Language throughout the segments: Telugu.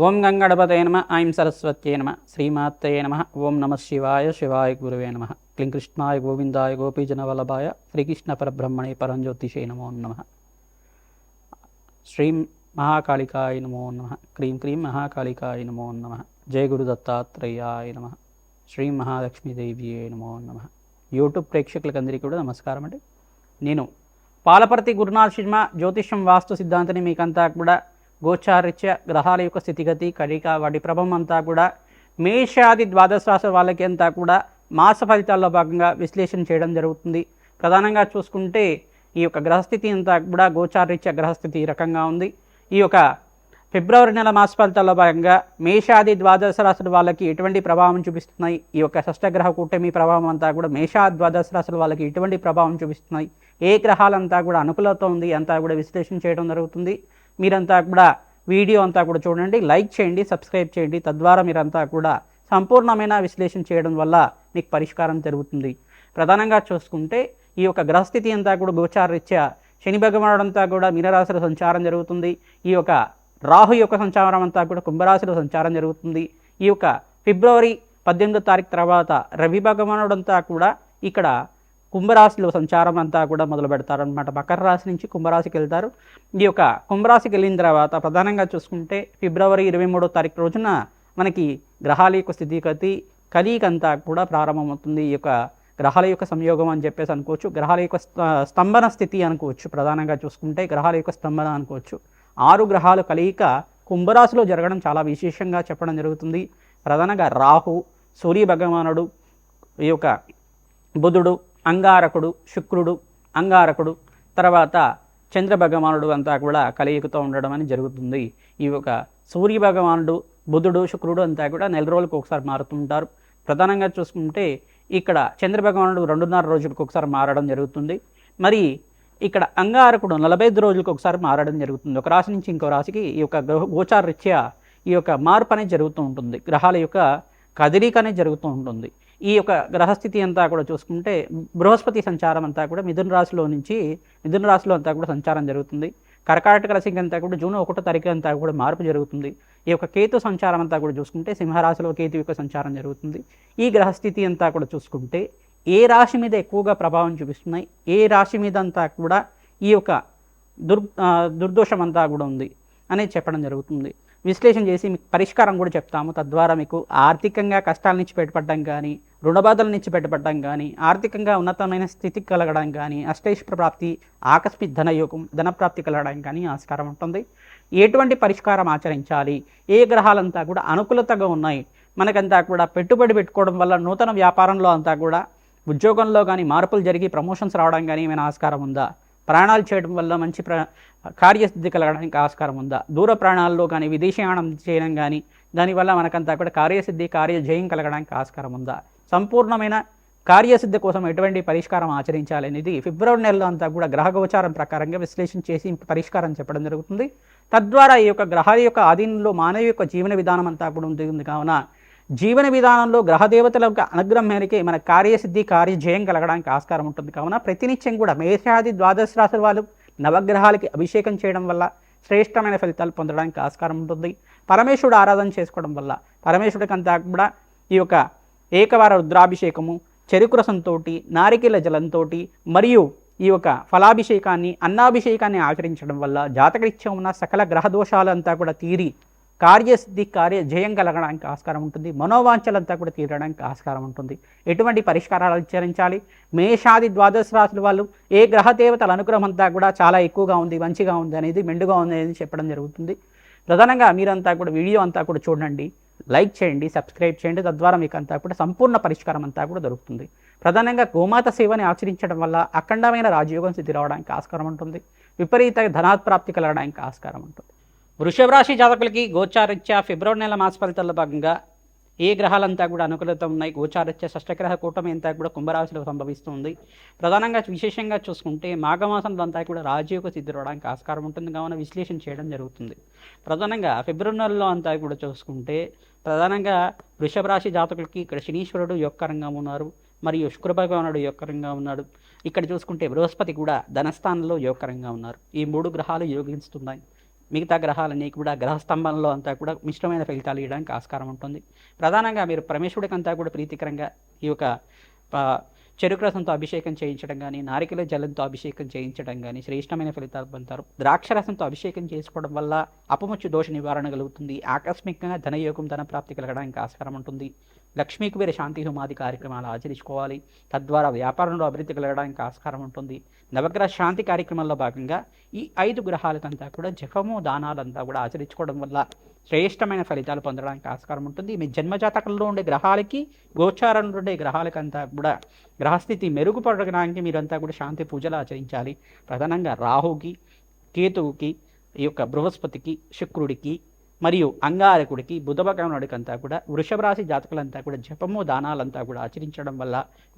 ఓం గంగణపతయ నమ ఐం సరస్వత్యై నమ శ్రీమాత్రయే నమ ఓం నమ శివాయ శివాయ గురువే నమ క్లీం కృష్ణాయ గోవిందాయ గోపీజనవల్లభాయ శ్రీకృష్ణ పరబ్రహ్మణే పరంజ్యోతిషే నమో నమ. శ్రీం మహాకాళికాయ నమో నమ. క్రీం క్రీం మహాకాళికాయ నమో నమ. జయ గురు దత్తాత్రేయాయ నమ. శ్రీ మహాలక్ష్మీదేవియే నమో నమ. యూట్యూబ్ ప్రేక్షకులకందరికీ కూడా నమస్కారం అండి. నేను పాలపర్తి గురునాథ్ శర్మ జ్యోతిష్యం వాస్తు సిద్ధాంతిని మీకంతా కూడా గోచారిత్య గ్రహాల యొక్క స్థితిగతి కడిక వాటి ప్రభావం అంతా కూడా మేషాది ద్వాదశ రాశి వాళ్ళకి అంతా కూడా మాస ఫలితాల్లో భాగంగా విశ్లేషణ చేయడం జరుగుతుంది. ప్రధానంగా చూసుకుంటే ఈ యొక్క గ్రహస్థితి అంతా కూడా గోచారిత్య గ్రహస్థితి ఈ రకంగా ఉంది. ఈ యొక్క ఫిబ్రవరి నెల మాస ఫలితాల్లో భాగంగా మేషాది ద్వాదశ రాశుల వాళ్ళకి ఎటువంటి ప్రభావం చూపిస్తున్నాయి, ఈ యొక్క షష్టగ్రహ కూటమి ప్రభావం అంతా కూడా మేషాది ద్వాదశ రాశుల వాళ్ళకి ఎటువంటి ప్రభావం చూపిస్తున్నాయి, ఏ గ్రహాలంతా కూడా అనుకూలత ఉంది అంతా కూడా విశ్లేషణ చేయడం జరుగుతుంది. మీరంతా కూడా వీడియో అంతా కూడా చూడండి, లైక్ చేయండి, సబ్స్క్రైబ్ చేయండి. తద్వారా మీరంతా కూడా సంపూర్ణమైన విశ్లేషణ చేయడం వల్ల మీకు పరిష్కారం జరుగుతుంది. ప్రధానంగా చూసుకుంటే ఈ యొక్క గ్రహస్థితి అంతా కూడా గోచారరీత్యా శని భగవానుడు అంతా కూడా మీనరాశిలో సంచారం జరుగుతుంది. ఈ యొక్క రాహు యొక్క సంచారం అంతా కూడా కుంభరాశిలో సంచారం జరుగుతుంది. ఈ యొక్క ఫిబ్రవరి 18వ తారీఖు తర్వాత రవి భగవానుడు అంతా కూడా ఇక్కడ కుంభరాశిలో సంచారం అంతా కూడా మొదలు పెడతారనమాట. మకర రాశి నుంచి కుంభరాశికి వెళ్తారు. ఈ యొక్క కుంభరాశికి వెళ్ళిన తర్వాత ప్రధానంగా చూసుకుంటే ఫిబ్రవరి 23వ తారీఖు రోజున మనకి గ్రహాల యొక్క స్థితిగతి కలికంతా కూడా ప్రారంభమవుతుంది. ఈ యొక్క గ్రహాల యొక్క సంయోగం అని చెప్పేసి అనుకోవచ్చు, గ్రహాల యొక్క స్తంభన స్థితి అనుకోవచ్చు. ప్రధానంగా చూసుకుంటే గ్రహాల యొక్క స్తంభన అనుకోవచ్చు. 6 గ్రహాలు కలియిక కుంభరాశిలో జరగడం చాలా విశేషంగా చెప్పడం జరుగుతుంది. ప్రధానంగా రాహు, సూర్య భగవానుడు, ఈ యొక్క బుధుడు, అంగారకుడు, శుక్రుడు, అంగారకుడు, తర్వాత చంద్ర భగవానుడు అంతా కూడా కలయికతో ఉండడం అని జరుగుతుంది. ఈ యొక్క సూర్య భగవానుడు, బుధుడు, శుక్రుడు అంతా కూడా నెల రోజులకు ఒకసారి మారుతుంటారు. ప్రధానంగా చూసుకుంటే ఇక్కడ చంద్ర భగవానుడు 2.5 రోజులకు ఒకసారి మారడం జరుగుతుంది. మరి ఇక్కడ అంగారకుడు 45 రోజులకు ఒకసారి మారడం జరుగుతుంది. ఒక రాశి నుంచి ఇంకో రాశికి ఈ యొక్క గోచార రీత్యా ఈ యొక్క మార్పు అనేది జరుగుతూ ఉంటుంది. గ్రహాల యొక్క కదలిక అనేది జరుగుతూ ఉంటుంది. ఈ యొక్క గ్రహస్థితి అంతా కూడా చూసుకుంటే బృహస్పతి సంచారం అంతా కూడా మిథున రాశిలో అంతా కూడా సంచారం జరుగుతుంది. కర్కాటక రాశికి అంతా కూడా జూన్ 1వ తారీఖు అంతా కూడా మార్పు జరుగుతుంది. ఈ యొక్క కేతు సంచారం అంతా కూడా చూసుకుంటే సింహరాశిలో కేతు యొక్క సంచారం జరుగుతుంది. ఈ గ్రహస్థితి అంతా కూడా చూసుకుంటే ఏ రాశి మీద ఎక్కువగా ప్రభావం చూపిస్తున్నాయి, ఏ రాశి మీద అంతా కూడా ఈ యొక్క దుర్దోషం అంతా కూడా ఉంది అనేది చెప్పడం జరుగుతుంది. విశ్లేషణ చేసి మీకు పరిష్కారం కూడా చెప్తాము. తద్వారా మీకు ఆర్థికంగా కష్టాల నుంచి బయటపడడం కానీ, రుణబాధల నుంచి బయటపడడం కానీ, ఆర్థికంగా ఉన్నతమైన స్థితికి కలగడం కానీ, అష్టైశ్వర్య ప్రాప్తి, ఆకస్మిక ధనయోగం, ధనప్రాప్తి కలగడం కానీ ఆస్కారం ఉంటుంది. ఎటువంటి పరిష్కారం ఆచరించాలి, ఏ గ్రహాలంతా కూడా అనుకూలతగా ఉన్నాయి, మనకంతా కూడా పెట్టుబడి పెట్టుకోవడం వల్ల నూతన వ్యాపారంలో అంతా కూడా ఉద్యోగంలో కానీ మార్పులు జరిగి ప్రమోషన్స్ రావడం కానీ ఏమైనా ఆస్కారం ఉందా, ప్రయాణాలు చేయడం వల్ల మంచి కార్యసిద్ధి కలగడానికి ఆస్కారం ఉందా, దూర ప్రయాణాల్లో కానీ విదేశీయానం చేయడం కానీ దానివల్ల మనకంతా కూడా కార్యసిద్ధి కార్యజయం కలగడానికి ఆస్కారం ఉందా, సంపూర్ణమైన కార్యసిద్ధి కోసం ఎటువంటి పరిష్కారం ఆచరించాలి అనేది ఫిబ్రవరి నెలలో అంతా కూడా గ్రహ గోచారం ప్రకారంగా విశ్లేషణ చేసి పరిష్కారం చెప్పడం జరుగుతుంది. తద్వారా ఈ యొక్క గ్రహాల యొక్క ఆధీనంలో మానవ యొక్క జీవన విధానం అంతా కూడా ఉంటుంది. కావున జీవన విధానంలో గ్రహదేవతల యొక్క అనుగ్రహం మేరకే మన కార్యసిద్ధి కార్యజయం కలగడానికి ఆస్కారం ఉంటుంది. కావున ప్రతినిత్యం కూడా మేషాది ద్వాదశ రాశుల వాళ్ళు నవగ్రహాలకి అభిషేకం చేయడం వల్ల శ్రేష్టమైన ఫలితాలు పొందడానికి ఆస్కారం ఉంటుంది. పరమేశ్వరుడు ఆరాధన చేసుకోవడం వల్ల పరమేశ్వరుడికి అంతా కూడా ఈ యొక్క ఏకవార రుద్రాభిషేకము, చెరుకు రసంతో, నారికేల జలంతో మరియు ఈ యొక్క ఫలాభిషేకాన్ని, అన్నాభిషేకాన్ని ఆచరించడం వల్ల జాతకరీత్యా ఉన్న సకల గ్రహ దోషాలంతా కూడా తీరి కార్యసిద్ధి కార్యజయం కలగడానికి ఆస్కారం ఉంటుంది. మనోవాంఛలంతా కూడా తీరడానికి ఆస్కారం ఉంటుంది. ఎటువంటి పరిష్కారాలు ఆచరించాలి, మేషాది ద్వాదశ రాశుల వాళ్ళు ఏ గ్రహదేవతల అనుగ్రహం అంతా కూడా చాలా ఎక్కువగా ఉంది, మంచిగా ఉంది అనేది, మెండుగా ఉంది అనేది చెప్పడం జరుగుతుంది. ప్రధానంగా మీరంతా కూడా వీడియో అంతా కూడా చూడండి, లైక్ చేయండి, సబ్స్క్రైబ్ చేయండి. తద్వారా మీకు అంతా కూడా సంపూర్ణ పరిష్కారం అంతా కూడా దొరుకుతుంది. ప్రధానంగా గోమాత సేవని ఆచరించడం వల్ల అఖండమైన రాజయోగం స్థితి రావడానికి ఆస్కారం ఉంటుంది. విపరీత ధనాత్ప్రాప్తి కలగడానికి ఆస్కారం ఉంటుంది. వృషభ రాశి జాతకులకి గోచారీత్యా ఫిబ్రవరి నెల మాస ఫలితాల్లో భాగంగా ఏ గ్రహాలంతా కూడా అనుకూలత ఉన్నాయి, గోచారీత్యా షష్టగ్రహ కూటమి అంతా కూడా కుంభరాశిలో సంభవిస్తుంది. ప్రధానంగా విశేషంగా చూసుకుంటే మాఘమాసంలో అంతా కూడా రాజయోగ సిద్ధి రావడానికి ఆస్కారం ఉంటుంది. కావున విశ్లేషణ చేయడం జరుగుతుంది. ప్రధానంగా ఫిబ్రవరి నెలలో అంతా కూడా చూసుకుంటే ప్రధానంగా వృషభ రాశి జాతకులకి ఇక్కడ శనీశ్వరుడు యొక్కరంగా ఉన్నారు, మరియు శుక్ర భగవానుడు యొక్కరంగా ఉన్నాడు. ఇక్కడ చూసుకుంటే బృహస్పతి కూడా ధనస్థానంలో యోగకరంగా ఉన్నారు. ఈ 3 గ్రహాలు యోగిస్తున్నాయి. మిగతా గ్రహాలన్నీ కూడా గ్రహస్తంభంలో అంతా కూడా మిశ్రమైన ఫలితాలు ఇవ్వడానికి ఆస్కారం ఉంటుంది. ప్రధానంగా మీరు పరమేశ్వరుడికి అంతా కూడా ప్రీతికరంగా ఈ యొక్క చెరుకు రసంతో అభిషేకం చేయించడం కానీ, నారికెల జలంతో అభిషేకం చేయించడం కానీ శ్రేష్టమైన ఫలితాలు పొందుతారు. ద్రాక్షరసంతో అభిషేకం చేసుకోవడం వల్ల అపముచ్చు దోష నివారణ కలుగుతుంది. ఆకస్మికంగా ధనయోగం, ధన ప్రాప్తి కలగడానికి ఆస్కారం ఉంటుంది. లక్ష్మీ కుబేర శాంతి హోమాది కార్యక్రమాలు ఆచరించుకోవాలి. తద్వారా వ్యాపారంలో అభివృద్ధి కలగడానికి ఆస్కారం ఉంటుంది. నవగ్రహ శాంతి కార్యక్రమంలో భాగంగా ఈ 5 గ్రహాలకంతా కూడా జపము, దానాలంతా కూడా ఆచరించుకోవడం వల్ల శ్రేష్టమైన ఫలితాలు పొందడానికి ఆస్కారం ఉంటుంది. మీ జన్మజాతకంలో ఉండే గ్రహాలకి, గోచారంలో ఉండే గ్రహాలకంతా కూడా గ్రహస్థితి మెరుగుపడడానికి మీరంతా కూడా శాంతి పూజలు ఆచరించాలి. ప్రధానంగా రాహుకి, కేతువుకి, ఈ యొక్క బృహస్పతికి, శుక్రుడికి మరియు అంగారకుడికి, బుధ భగవానుడికి అంతా కూడా వృషభ రాశి జాతకులంతా కూడా జపము, దానాలంతా కూడా ఆచరించడం వల్ల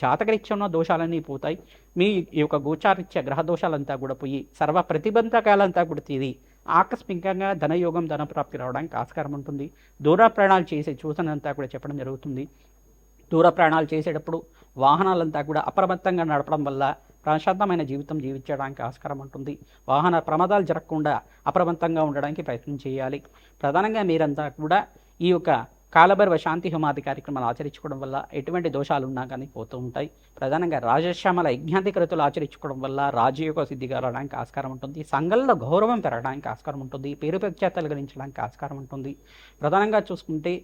జాతకరీత్యా దోషాలన్నీ పోతాయి. మీ ఈ యొక్క గోచారీత్య గ్రహ దోషాలంతా కూడా పోయి సర్వ ప్రతిబంధకాలంతా కూడా తీరి ఆకస్మికంగా ధనయోగం, ధనప్రాప్తి రావడానికి ఆస్కారం ఉంటుంది. దూర ప్రయాణాలు చేసే సూచనంతా కూడా చెప్పడం జరుగుతుంది. దూర ప్రయాణాలు చేసేటప్పుడు వాహనాలంతా కూడా అప్రమత్తంగా నడపడం వల్ల ప్రశాంతమైన జీవితం జీవించడానికి ఆస్కారం ఉంటుంది. వాహన ప్రమాదాలు జరగకుండా అప్రమత్తంగా ఉండడానికి ప్రయత్నం చేయాలి. ప్రధానంగా మీరంతా కూడా ఈ యొక్క కాలభైరవ శాంతి హోమాది కార్యక్రమాలు ఆచరించుకోవడం వల్ల ఎటువంటి దోషాలు ఉన్నా కానీ పోతూ ఉంటాయి. ప్రధానంగా రాజశ్యామల యజ్ఞాధికృతులు ఆచరించుకోవడం వల్ల రాజయోగ సిద్ధి కలగడానికి ఆస్కారం ఉంటుంది. సంఘంలో గౌరవం పెరగడానికి ఆస్కారం ఉంటుంది. పేరు ప్రఖ్యాతలు గణించడానికి ఆస్కారం ఉంటుంది. ప్రధానంగా చూసుకుంటే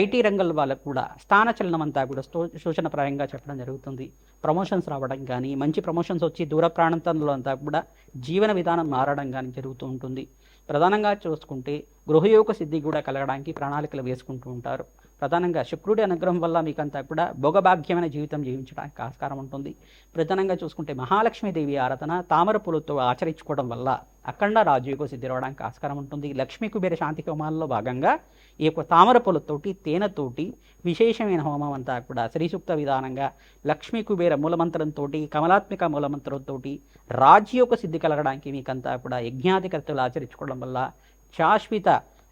ఐటీ రంగంలో వాళ్ళకు కూడా స్థానచలనం అంతా కూడా సూచనప్రాయంగా చెప్పడం జరుగుతుంది. ప్రమోషన్స్ రావడం కానీ, మంచి ప్రమోషన్స్ వచ్చి దూర ప్రాంతంలో అంతా కూడా జీవన విధానం మారడం కానీ జరుగుతూ ఉంటుంది. ప్రధానంగా చూసుకుంటే గృహయోగ సిద్ధి కూడా కలగడానికి ప్రణాళికలు వేసుకుంటూ ఉంటారు. ప్రధానంగా శుక్రుడి అనుగ్రహం వల్ల మీకంతా కూడా భోగభాగ్యమైన జీవితం జీవించడానికి ఆస్కారం ఉంటుంది. ప్రధానంగా చూసుకుంటే మహాలక్ష్మీదేవి ఆరాధన తామర పూలతో ఆచరించుకోవడం వల్ల అఖండ రాజయోగ సిద్ధి రావడానికి ఆస్కారం ఉంటుంది. లక్ష్మీ కుబేర శాంతి హోమాల్లో భాగంగా ఈ యొక్క తామర పూలతోటి, తేనెతోటి విశేషమైన హోమం అంతా కూడా శ్రీసూక్త విధానంగా లక్ష్మీ కుబేర మూలమంత్రంతో, కమలాత్మిక మూలమంత్రంతో రాజయోగ సిద్ధి కలగడానికి మీకంతా కూడా యజ్ఞాధికర్తలు ఆచరించుకోవడం వల్ల శాశ్వత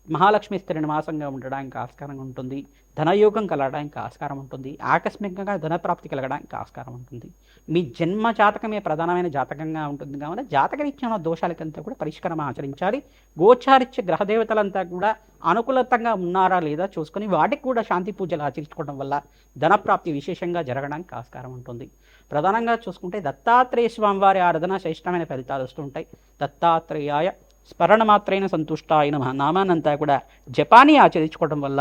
మహాలక్ష్మి స్థిర నివాసంగా ఉండడానికి ఆస్కారం ఉంటుంది. ధనయోగం కలగడానికి ఆస్కారం ఉంటుంది. ఆకస్మికంగా ధనప్రాప్తి కలగడానికి ఆస్కారం ఉంటుంది. మీ జన్మ జాతకమే ప్రధానమైన జాతకంగా ఉంటుంది కావున జాతకరీత్యా దోషాలకంతా కూడా పరిష్కారం ఆచరించాలి. గోచారిత్య గ్రహదేవతలంతా కూడా అనుకూలతంగా ఉన్నారా లేదా చూసుకొని వాటికి కూడా శాంతి పూజలు ఆచరించుకోవడం వల్ల ధనప్రాప్తి విశేషంగా జరగడానికి ఆస్కారం ఉంటుంది. ప్రధానంగా చూసుకుంటే దత్తాత్రేయ స్వామివారి ఆరాధన శ్రేష్టమైన ఫలితాలు వస్తుంటాయి. దత్తాత్రేయాయ స్మరణ మాత్రైన సంతుష్టాయ నమః నామానంతా కూడా జపాన్ని ఆచరించుకోవడం వల్ల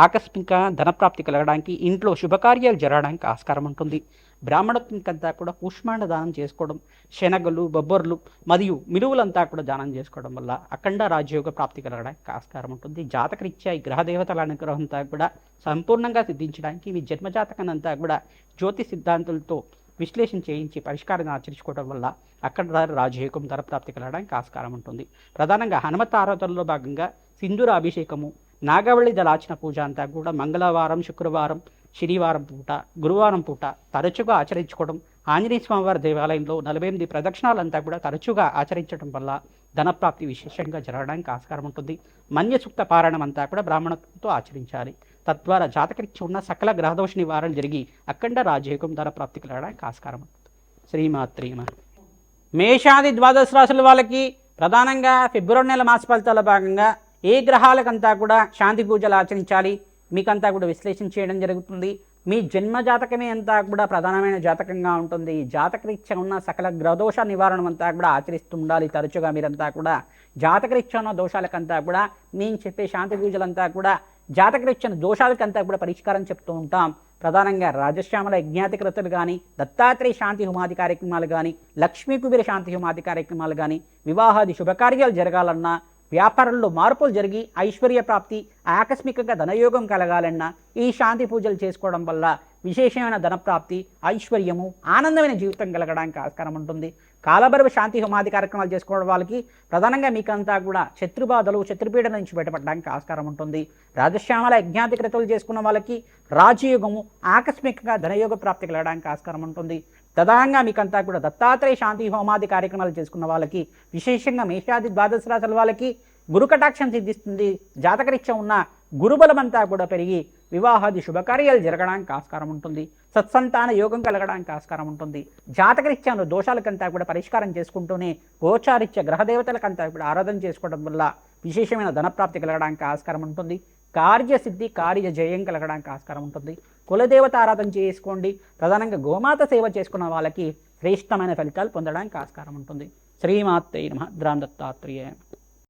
ఆకస్మిక ధనప్రాప్తి కలగడానికి, ఇంట్లో శుభకార్యాలు జరగడానికి ఆస్కారం ఉంటుంది. బ్రాహ్మణత్వంకంతా కూడా కూష్మాండ దానం చేసుకోవడం, శనగలు, బొబ్బర్లు మరియు మినువులంతా కూడా దానం చేసుకోవడం వల్ల అఖండ రాజయోగ ప్రాప్తి కలగడానికి ఆస్కారం ఉంటుంది. జాతకరీత్యా ఈ గ్రహదేవతల అనుగ్రహం అంతా కూడా సంపూర్ణంగా సిద్ధించడానికి మీ జన్మజాతకాన్నంతా కూడా జ్యోతి సిద్ధాంతాలతో విశ్లేషణ చేయించి పరిష్కారాన్ని ఆచరించుకోవడం వల్ల అక్కడ రాజయోగం, ధనప్రాప్తి కలగడానికి ఆస్కారం ఉంటుంది. ప్రధానంగా హనుమత్ ఆరాధనలో భాగంగా సింధూర అభిషేకము, నాగవళి దళార్చన పూజ అంతా కూడా మంగళవారం, శుక్రవారం, శనివారం పూట, గురువారం పూట తరచుగా ఆచరించుకోవడం, ఆంజనేయ స్వామివారి దేవాలయంలో 48 ప్రదక్షిణాలంతా కూడా తరచుగా ఆచరించడం వల్ల ధనప్రాప్తి విశేషంగా జరగడానికి ఆస్కారం ఉంటుంది. మన్య సూక్త పారాయణం అంతా కూడా బ్రాహ్మణత్వంతో ఆచరించాలి. తద్వారా జాతకరీత్యా ఉన్న సకల గ్రహదోష నివారణ జరిగి అఖండ రాజయోగం, ధనప్రాప్తి కలగడానికి ఆస్కారం ఉంటుంది. శ్రీమాత్రే నమః. మేషాది ద్వాదశ రాశుల వాళ్ళకి ప్రధానంగా ఫిబ్రవరి నెల మాస ఫలితాల భాగంగా ఏ గ్రహాలకంతా కూడా శాంతి పూజలు ఆచరించాలి మీకంతా కూడా విశ్లేషణ చేయడం జరుగుతుంది. మీ జన్మ జాతకమే అంతా కూడా ప్రధానమైన జాతకంగా ఉంటుంది. జాతకరీత్యా ఉన్న సకల గ్రహదోష నివారణ అంతా కూడా ఆచరిస్తూ ఉండాలి. తరచుగా మీరంతా కూడా జాతకరీత్యా ఉన్న దోషాలకంతా కూడా నేను చెప్పే శాంతి పూజలంతా కూడా జాతకరీత్యా దోషాలకంతా కూడా పరిష్కారం చెప్తూ ఉంటాం. ప్రధానంగా రాజశ్యామల యజ్ఞాధికృతులు కానీ, దత్తాత్రేయ శాంతి హోమాది కార్యక్రమాలు కానీ, లక్ష్మీ కుబేర శాంతి హోమాది కార్యక్రమాలు కానీ, వివాహాది శుభకార్యాలు జరగాలన్నా, వ్యాపారంలో మార్పులు జరిగి ఐశ్వర్య ప్రాప్తి, ఆకస్మికంగా ధనయోగం కలగాలన్నా ఈ శాంతి పూజలు చేసుకోవడం వల్ల విశేషమైన ధనప్రాప్తి, ఐశ్వర్యము, ఆనందమైన జీవితం కలగడానికి ఆస్కారం ఉంటుంది. కాలభైరవ శాంతి హోమాది కార్యక్రమాలు చేసుకోవడం వాళ్ళకి ప్రధానంగా మీకంతా కూడా శత్రుబాధలు, శత్రుపీడ నుంచి బయటపడడానికి ఆస్కారం ఉంటుంది. రాజశ్యామల యజ్ఞాధికృతులు చేసుకున్న వాళ్ళకి రాజయోగము, ఆకస్మికంగా ధనయోగ ప్రాప్తి కలగడానికి ఆస్కారం ఉంటుంది. ప్రధానంగా మీకంతా కూడా దత్తాత్రేయ శాంతి హోమాది కార్యక్రమాలు చేసుకున్న వాళ్ళకి, విశేషంగా మేషాది ద్వాదశ రాశుల వాళ్ళకి గురు కటాక్షం సిద్ధిస్తుంది. జాతకరీత్యా ఉన్న గురుబలం అంతా కూడా పెరిగి వివాహాది శుభకార్యాలు జరగడానికి ఆస్కారం ఉంటుంది. సత్సంతాన యోగం కలగడానికి ఆస్కారం ఉంటుంది. జాతకరీత్యాను దోషాలకంతా కూడా పరిష్కారం చేసుకుంటూనే గోచారిత్య గ్రహదేవతలకంతా కూడా ఆరాధన చేసుకోవడం వల్ల విశేషమైన ధనప్రాప్తి కలగడానికి ఆస్కారం ఉంటుంది. కార్యసిద్ధి కార్య జయం కలగడానికి ఆస్కారం ఉంటుంది. కులదేవత ఆరాధన చేసుకోండి. ప్రధానంగా గోమాత సేవ చేసుకున్న వాళ్ళకి శ్రేష్టమైన ఫలితాలు పొందడానికి ఆస్కారం ఉంటుంది. శ్రీమాత్రే నమః. దత్తాత్రేయ.